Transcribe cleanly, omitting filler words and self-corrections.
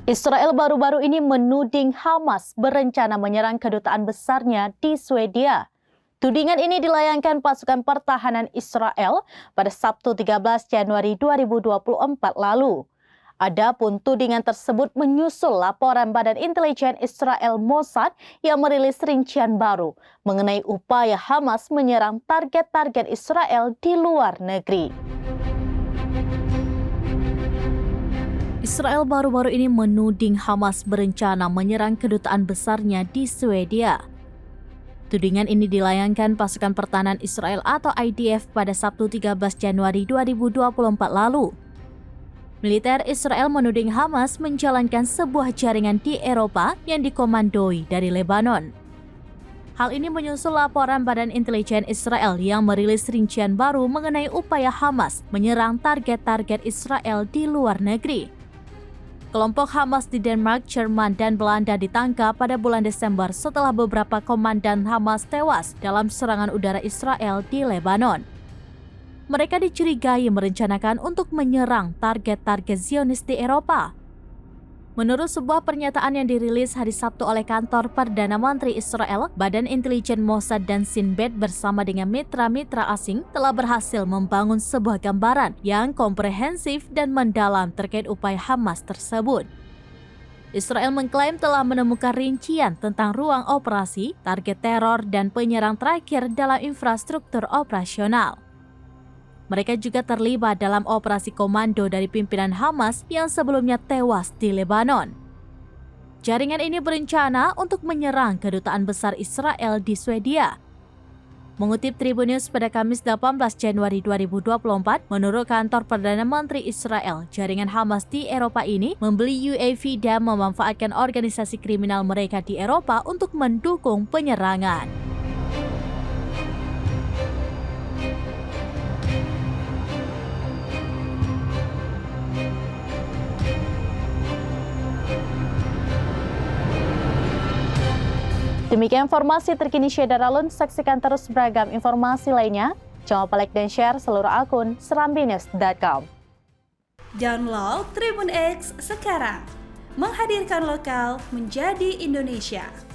Israel baru-baru ini menuding Hamas berencana menyerang kedutaan besarnya di Swedia. Tudingan ini dilayangkan pasukan pertahanan Israel pada Sabtu 13 Januari 2024 lalu. Adapun tudingan tersebut menyusul laporan Badan Intelijen Israel Mossad yang merilis rincian baru mengenai upaya Hamas menyerang target-target Israel di luar negeri. Israel baru-baru ini menuding Hamas berencana menyerang kedutaan besarnya di Swedia. Tudingan ini dilayangkan pasukan pertahanan Israel atau IDF pada Sabtu 13 Januari 2024 lalu. Militer Israel menuding Hamas menjalankan sebuah jaringan di Eropa yang dikomandoi dari Lebanon. Hal ini menyusul laporan Badan Intelijen Israel yang merilis rincian baru mengenai upaya Hamas menyerang target-target Israel di luar negeri. Kelompok Hamas di Denmark, Jerman, dan Belanda ditangkap pada bulan Desember setelah beberapa komandan Hamas tewas dalam serangan udara Israel di Lebanon. Mereka dicurigai merencanakan untuk menyerang target-target Zionis di Eropa. Menurut sebuah pernyataan yang dirilis hari Sabtu oleh kantor Perdana Menteri Israel, Badan Intelijen Mossad dan Shin Bet bersama dengan mitra-mitra asing telah berhasil membangun sebuah gambaran yang komprehensif dan mendalam terkait upaya Hamas tersebut. Israel mengklaim telah menemukan rincian tentang ruang operasi, target teror, dan penyerang terakhir dalam infrastruktur operasional. Mereka juga terlibat dalam operasi komando dari pimpinan Hamas yang sebelumnya tewas di Lebanon. Jaringan ini berencana untuk menyerang kedutaan besar Israel di Swedia. Mengutip Tribun News pada Kamis 18 Januari 2024, menurut kantor Perdana Menteri Israel, jaringan Hamas di Eropa ini membeli UAV dan memanfaatkan organisasi kriminal mereka di Eropa untuk mendukung penyerangan. Demikian informasi terkini Syedar Alun, saksikan terus beragam informasi lainnya. Jangan lupa like dan share seluruh akun serambinews.com. Download Tribun X sekarang, menghadirkan lokal menjadi Indonesia.